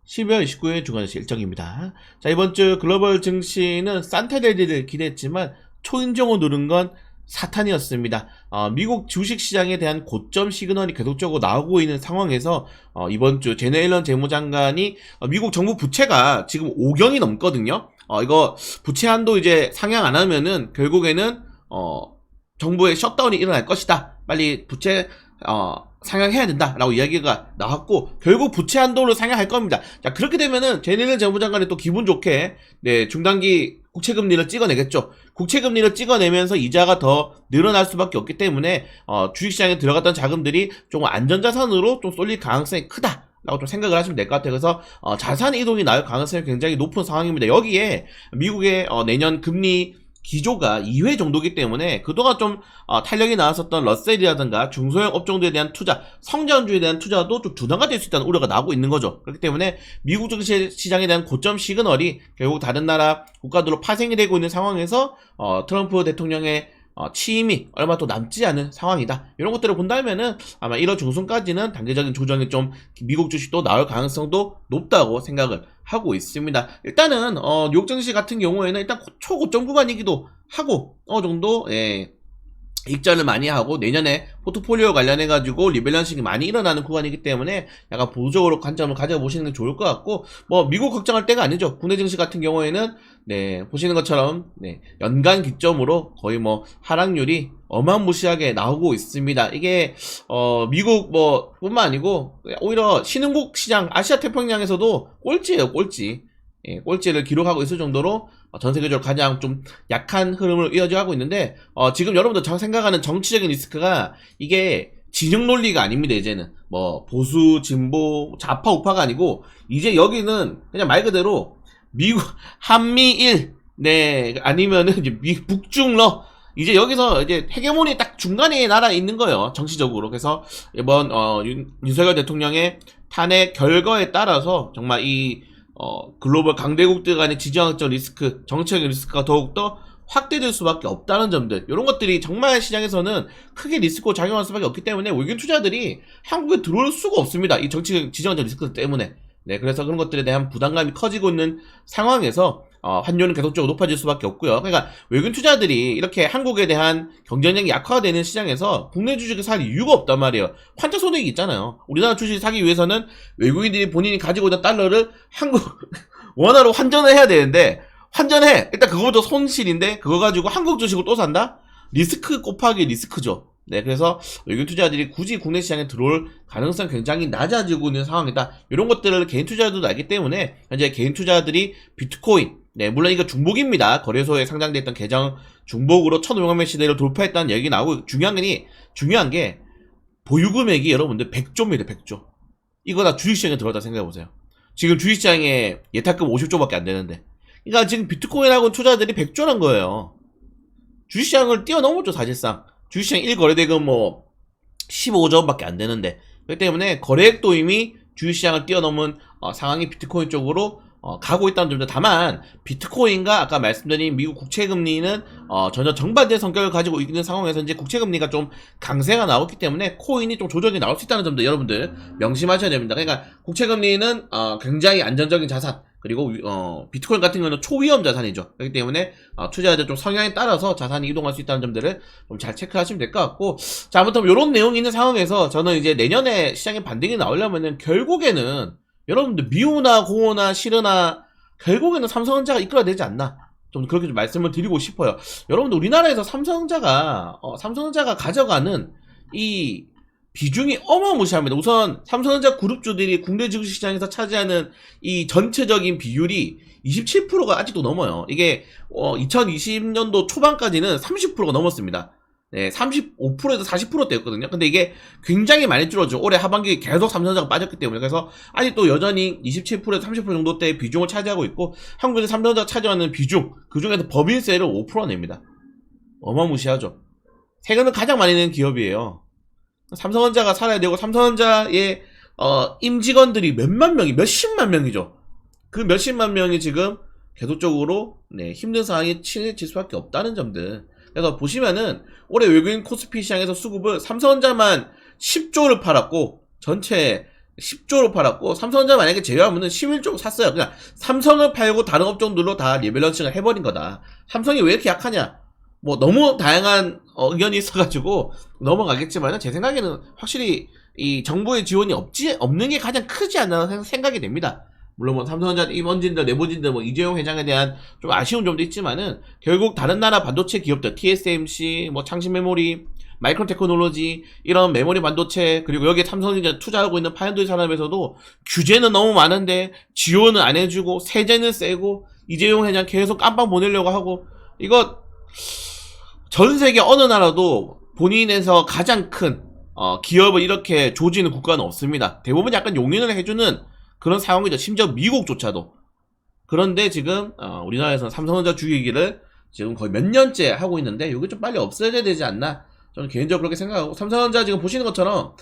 12월 29일 주간시 일정입니다. 자, 이번 주 글로벌 증시는 산타데리를 기대했지만 초인종을 누른 건 사탄이었습니다. 미국 주식시장에 대한 고점 시그널이 계속적으로 나오고 있는 상황에서 이번 주 제넷 옐런 재무장관이 미국 정부 부채가 지금 5경이 넘거든요. 이거 부채 한도 이제 상향 안 하면은 결국에는 정부의 셧다운이 일어날 것이다. 빨리 부채 상향해야 된다라고 이야기가 나왔고, 결국 부채 한도를 상향할 겁니다. 자, 그렇게 되면은 제넷 옐런 재무장관이 또 기분 좋게 중단기 국채금리를 찍어내겠죠. 국채금리를 찍어내면서 이자가 더 늘어날 수밖에 없기 때문에 주식시장에 들어갔던 자금들이 조금 안전자산으로 좀 쏠릴 가능성이 크다 라고 좀 생각을 하시면 될 것 같아요. 그래서 자산 이동이 나올 가능성이 굉장히 높은 상황입니다. 여기에 미국의 내년 금리 기조가 2회 정도기 때문에 그동안 좀 탄력이 나왔었던 러셀이라든가 중소형 업종들에 대한 투자, 성장주에 대한 투자도 좀 둔화가 될 수 있다는 우려가 나오고 있는 거죠. 그렇기 때문에 미국 증시 시장에 대한 고점 시그널이 결국 다른 나라 국가들로 파생이 되고 있는 상황에서 트럼프 대통령의 취임이 얼마 또 남지 않은 상황이다. 이런 것들을 본다면은 아마 1월 중순까지는 단계적인 조정이 좀 미국 주식도 나올 가능성도 높다고 생각을 하고 있습니다. 일단은 뉴욕 증시 같은 경우에는 일단 초고점 구간이기도 하고 어느 정도 익전을 많이 하고 내년에 포트폴리오 관련해가지고 리밸런싱이 많이 일어나는 구간이기 때문에 약간 보수적으로 관점을 가져보시는 게 좋을 것 같고, 미국 걱정할 때가 아니죠. 국내 증시 같은 경우에는 보시는 것처럼 연간 기점으로 거의 하락률이 어마무시하게 나오고 있습니다. 이게 미국 뿐만 아니고 오히려 신흥국 시장 아시아 태평양에서도 꼴찌예요, 꼴찌. 꼴찌를 기록하고 있을 정도로 전 세계적으로 가장 좀 약한 흐름을 이어져가고 있는데, 지금 여러분들 생각하는 정치적인 리스크가 이게 진영 논리가 아닙니다. 이제는 보수, 진보, 좌파, 우파가 아니고 이제 여기는 그냥 말 그대로 미국, 한미일, 아니면은 이제 북중러, 이제 여기서 이제 헤게모니 딱 중간에 나라에 있는 거예요, 정치적으로. 그래서 이번 윤석열 대통령의 탄핵 결과에 따라서 정말 이 글로벌 강대국들 간의 지정학적 리스크, 정치적인 리스크가 더욱더 확대될 수밖에 없다는 점들, 이런 것들이 정말 시장에서는 크게 리스크로 작용할 수밖에 없기 때문에 외국인 투자들이 한국에 들어올 수가 없습니다. 이 정치적 지정학적 리스크 때문에. 그래서 그런 것들에 대한 부담감이 커지고 있는 상황에서 환율은 계속적으로 높아질 수밖에 없고요. 그러니까 외국인 투자들이 이렇게 한국에 대한 경쟁력이 약화되는 시장에서 국내 주식을 살 이유가 없단 말이에요. 환자 손익이 있잖아요. 우리나라 주식을 사기 위해서는 외국인들이 본인이 가지고 있는 달러를 한국 원화로 환전을 해야 되는데, 환전해! 일단 그거부터 손실인데 그거 가지고 한국 주식을 또 산다? 리스크 곱하기 리스크죠. 그래서 외국인 투자들이 굳이 국내 시장에 들어올 가능성이 굉장히 낮아지고 있는 상황이다. 이런 것들을 개인 투자자들도 알기 때문에 현재 개인 투자들이 비트코인, 물론 이거 중복입니다. 거래소에 상장돼 있던 계정 중복으로 1,500만 시대를 돌파했다는 얘기 나오고, 중요한 게 보유금액이 여러분들 100조입니다. 100조. 이거 다 주식시장에 들어갔다 생각해보세요. 지금 주식시장에 예탁금 50조밖에 안 되는데, 그러니까 지금 비트코인하고 투자들이 100조란 거예요. 주식시장을 뛰어넘었죠, 사실상. 주식시장 1거래대금 15조밖에 안 되는데, 그렇기 때문에 거래액도 이미 주식시장을 뛰어넘은 상황이 비트코인 쪽으로 가고 있다는 점도. 다만 비트코인과 아까 말씀드린 미국 국채금리는 전혀 정반대 성격을 가지고 있는 상황에서 이제 국채금리가 좀 강세가 나왔기 때문에 코인이 좀 조정이 나올 수 있다는 점도 여러분들 명심하셔야 됩니다. 그러니까 국채금리는 굉장히 안전적인 자산, 그리고 비트코인 같은 경우는 초위험 자산이죠. 그렇기 때문에 투자자들 좀 성향에 따라서 자산이 이동할 수 있다는 점들을 좀 잘 체크하시면 될 것 같고, 자, 아무튼 이런 내용이 있는 상황에서 저는 이제 내년에 시장에 반등이 나오려면은 결국에는 여러분들 미우나 공우나 실으나 결국에는 삼성전자가 이끌어야 되지 않나, 좀 그렇게 좀 말씀을 드리고 싶어요. 여러분들 우리나라에서 삼성전자가 가져가는 이 비중이 어마무시합니다. 우선 삼성전자 그룹주들이 국내 주식시장에서 차지하는 이 전체적인 비율이 27%가 아직도 넘어요. 이게 2020년도 초반까지는 30%가 넘었습니다. 35%에서 40%대였거든요. 근데 이게 굉장히 많이 줄어들죠. 올해 하반기에 계속 삼성전자가 빠졌기 때문에. 그래서 아직도 여전히 27%에서 30% 정도대의 비중을 차지하고 있고, 한국에서 삼성전자가 차지하는 비중, 그 중에서 법인세를 5% 냅니다. 어마무시하죠. 세금을 가장 많이 내는 기업이에요. 삼성전자가 살아야 되고, 삼성전자의 임직원들이 몇십만 명이죠. 그 몇십만 명이 지금 계속적으로 힘든 상황에 치칠 수밖에 없다는 점들. 그래서 보시면은 올해 외국인 코스피 시장에서 수급을 삼성전자만 10조를 팔았고, 전체 10조로 팔았고, 삼성전자 만약에 제외하면은 11조 샀어요. 그냥 삼성을 팔고 다른 업종들로 다 리밸런싱을 해버린 거다. 삼성이 왜 이렇게 약하냐? 뭐 너무 다양한 의견이 있어가지고 넘어가겠지만은 제 생각에는 확실히 이 정부의 지원이 없는 게 가장 크지 않나 생각이 됩니다. 물론 뭐 삼성전자 임원진들, 내부진들, 뭐 이재용 회장에 대한 좀 아쉬운 점도 있지만은 결국 다른 나라 반도체 기업들, TSMC, 뭐 창신메모리, 마이크론 테크놀로지, 이런 메모리 반도체, 그리고 여기에 삼성전자 투자하고 있는 파현도의 산업에서도 규제는 너무 많은데 지원은 안 해주고 세제는 세고 이재용 회장 계속 깜빵 보내려고 하고, 이거 전 세계 어느 나라도 본인에서 가장 큰 기업을 이렇게 조지는 국가는 없습니다. 대부분 약간 용인을 해주는 그런 상황이죠. 심지어 미국조차도. 그런데 지금 우리나라에서는 삼성전자 죽이기를 지금 거의 몇 년째 하고 있는데 이게 좀 빨리 없어져야 되지 않나, 저는 개인적으로 그렇게 생각하고, 삼성전자 지금 보시는 것처럼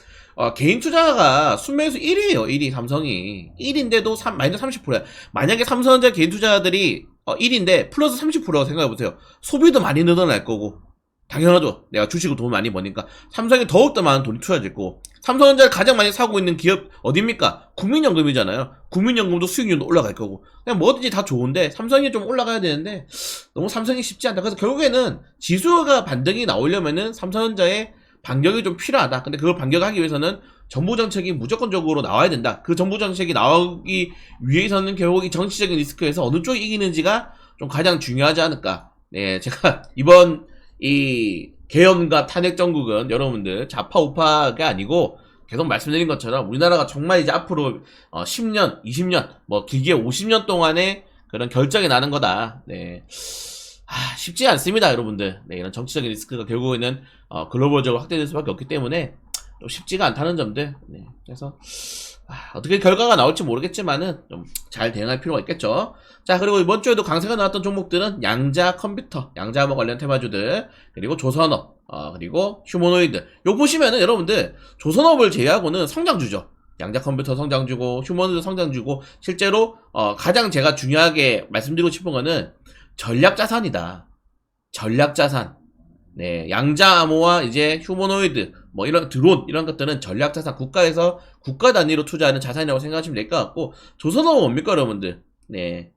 개인 투자가 순매수 1위에요. 1위 삼성이 1인데도 마이너스 30%야. 만약에 삼성전자 개인 투자들이 1인데 플러스 30%라고 생각해보세요. 소비도 많이 늘어날 거고, 당연하죠. 내가 주식으로 돈 많이 버니까 삼성에 더욱더 많은 돈이 투자될 거고, 삼성전자를 가장 많이 사고 있는 기업 어딥니까? 국민연금이잖아요. 국민연금도 수익률도 올라갈 거고, 그냥 뭐든지 다 좋은데 삼성이 좀 올라가야 되는데 너무 삼성이 쉽지 않다. 그래서 결국에는 지수가 반등이 나오려면은 삼성전자의 반격이 좀 필요하다. 근데 그걸 반격하기 위해서는 정부 정책이 무조건적으로 나와야 된다. 그 정부 정책이 나오기 위해서는 결국 이 정치적인 리스크에서 어느 쪽이 이기는지가 좀 가장 중요하지 않을까. 네, 제가 이번 이 계엄과 탄핵 정국은 여러분들 좌파 우파가 아니고 계속 말씀드린 것처럼 우리나라가 정말 이제 앞으로 10년, 20년, 뭐 길게 50년 동안의 그런 결정이 나는 거다. 네. 쉽지 않습니다, 여러분들. 네, 이런 정치적인 리스크가 결국에는 글로벌적으로 확대될 수밖에 없기 때문에 좀 쉽지가 않다는 점들. 네. 그래서 어떻게 결과가 나올지 모르겠지만은 좀 잘 대응할 필요가 있겠죠. 자, 그리고 이번 주에도 강세가 나왔던 종목들은 양자 컴퓨터, 양자암호 관련 테마주들, 그리고 조선업, 그리고 휴머노이드. 요 보시면은 여러분들 조선업을 제외하고는 성장주죠. 양자 컴퓨터 성장주고 휴머노이드 성장주고, 실제로 가장 제가 중요하게 말씀드리고 싶은 거는 전략자산이다. 전략자산. 네, 양자암호와 이제 휴머노이드, 뭐 이런 드론, 이런 것들은 전략자산, 국가에서 국가 단위로 투자하는 자산이라고 생각하시면 될 것 같고, 조선업은 뭡니까, 여러분들? 네,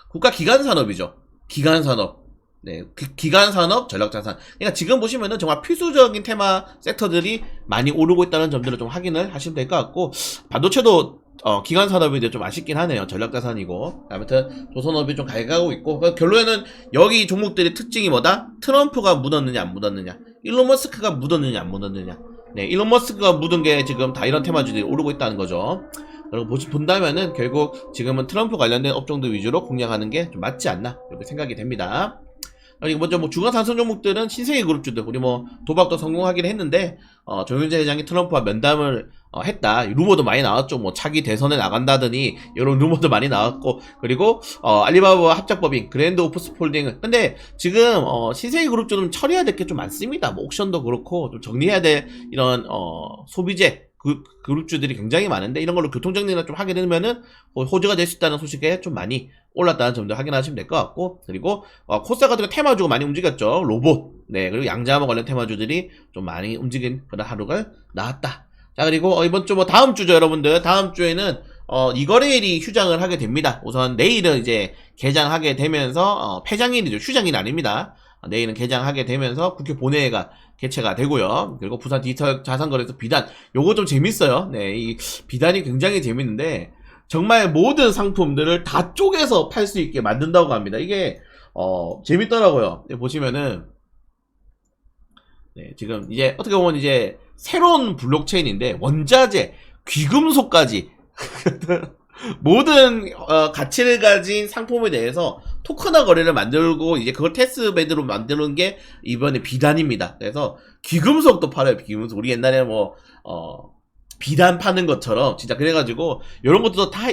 국가 기간산업이죠. 기간산업. 네, 기간산업, 전략자산. 그러니까 지금 보시면은 정말 필수적인 테마 섹터들이 많이 오르고 있다는 점들을 좀 확인을 하시면 될 것 같고, 반도체도 기간산업이 좀 아쉽긴 하네요. 전략자산이고. 아무튼 조선업이 좀 갈가고 있고, 결론에는 여기 종목들의 특징이 뭐다? 트럼프가 묻었느냐 안 묻었느냐, 일론 머스크가 묻었느냐 안 묻었느냐. 네, 일론 머스크가 묻은 게 지금 다 이런 테마주들이 오르고 있다는 거죠. 그리고 본다면은 결국 지금은 트럼프 관련된 업종들 위주로 공략하는 게 좀 맞지 않나, 이렇게 생각이 됩니다. 그리고 먼저 뭐 중간 상승 종목들은 신세계 그룹주들, 우리 뭐 도박도 성공하긴 했는데 조윤재 회장이 트럼프와 면담을 했다, 루머도 많이 나왔죠. 뭐 차기 대선에 나간다더니 이런 루머도 많이 나왔고, 그리고 알리바바 합작법인 그랜드 오프스 폴딩. 근데 지금 신세계 그룹주는 처리해야 될 게 좀 많습니다. 뭐 옥션도 그렇고 좀 정리해야 될 이런 소비재 그룹주들이 굉장히 많은데, 이런 걸로 교통정리나 좀 하게 되면은 호재가 될 수 있다는 소식에 좀 많이 올랐다는 점도 확인하시면 될 것 같고, 그리고 코스닥 같은 거 테마주가 많이 움직였죠. 로봇, 네, 그리고 양자암호 관련 테마주들이 좀 많이 움직인 그런 하루가 나왔다. 자, 그리고 이번 주 뭐 다음 주죠, 여러분들. 다음 주에는 이거래일이 휴장을 하게 됩니다. 우선 내일은 이제 개장하게 되면서 폐장일이죠. 휴장일이 아닙니다. 내일은 개장하게 되면서 국회 본회의가 개최가 되고요. 그리고 부산 디지털 자산거래소 비단, 요거 좀 재밌어요. 네, 이 비단이 굉장히 재밌는데 정말 모든 상품들을 다 쪼개서 팔 수 있게 만든다고 합니다. 이게 재밌더라고요. 보시면은 네, 지금 이제 어떻게 보면 이제 새로운 블록체인인데 원자재, 귀금속까지 모든 가치를 가진 상품에 대해서 토큰화 거래를 만들고 이제 그걸 테스트베드로 만드는 게 이번에 비단입니다. 그래서 귀금속도 팔아요. 귀금속. 우리 옛날에 뭐 비단 파는 것처럼 진짜 그래가지고 이런 것도 다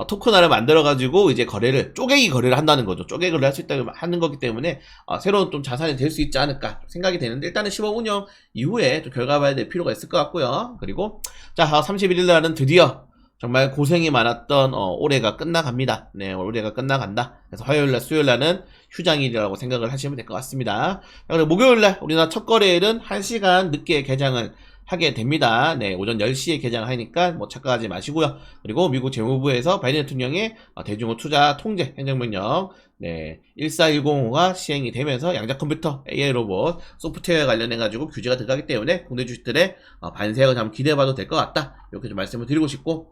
토큰화를 만들어가지고 이제 쪼개기 거래를 한다는 거죠. 쪼개기 거래를 할 수 있다고 하는 거기 때문에 새로운 좀 자산이 될 수 있지 않을까 생각이 되는데, 일단은 시범 운영 이후에 좀 결과 봐야 될 필요가 있을 것 같고요. 그리고 자, 31일 날은 드디어 정말 고생이 많았던 올해가 끝나갑니다. 네, 올해가 끝나간다. 그래서 화요일날, 수요일날은 휴장일이라고 생각을 하시면 될 것 같습니다. 그리고 목요일날 우리나라 첫 거래일은 1시간 늦게 개장을 하게 됩니다. 네, 오전 10시에 개장하니까 뭐 착각하지 마시고요. 그리고 미국 재무부에서 바이든 대통령의 대중국 투자 통제 행정명령 네, 14105가 시행이 되면서 양자 컴퓨터, AI 로봇, 소프트웨어 관련해가지고 규제가 들어가기 때문에 국내 주식들의 반세가 좀 기대해봐도 될 것 같다. 이렇게 좀 말씀을 드리고 싶고,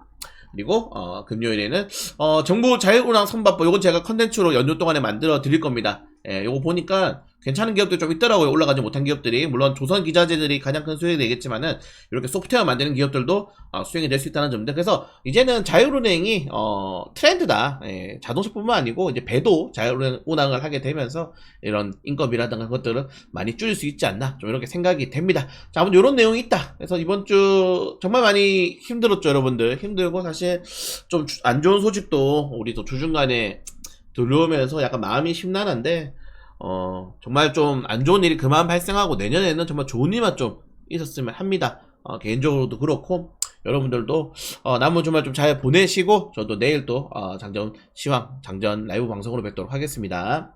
그리고 금요일에는 정부 자율운항 선박법 요건 제가 컨텐츠로 연휴 동안에 만들어 드릴 겁니다. 예, 요거 보니까 괜찮은 기업들 좀 있더라고요. 올라가지 못한 기업들이. 물론 조선기자재들이 가장 큰 수익이 되겠지만은 이렇게 소프트웨어 만드는 기업들도 수익이 될 수 있다는 점인데, 그래서 이제는 자율운행이 트렌드다. 예, 자동차뿐만 아니고 이제 배도 자율운항을 하게 되면서 이런 인건비라든가 것들을 많이 줄일 수 있지 않나, 좀 이렇게 생각이 됩니다. 자, 아무튼 이런 내용이 있다. 그래서 이번 주 정말 많이 힘들었죠, 여러분들. 힘들고 사실 좀 안 좋은 소식도 우리 또 주중간에 들어오면서 약간 마음이 심란한데, 정말 좀 안 좋은 일이 그만 발생하고 내년에는 정말 좋은 일만 좀 있었으면 합니다. 개인적으로도 그렇고, 여러분들도 남은 주말 좀 잘 보내시고, 저도 내일 또 장전 시황, 장전 라이브 방송으로 뵙도록 하겠습니다.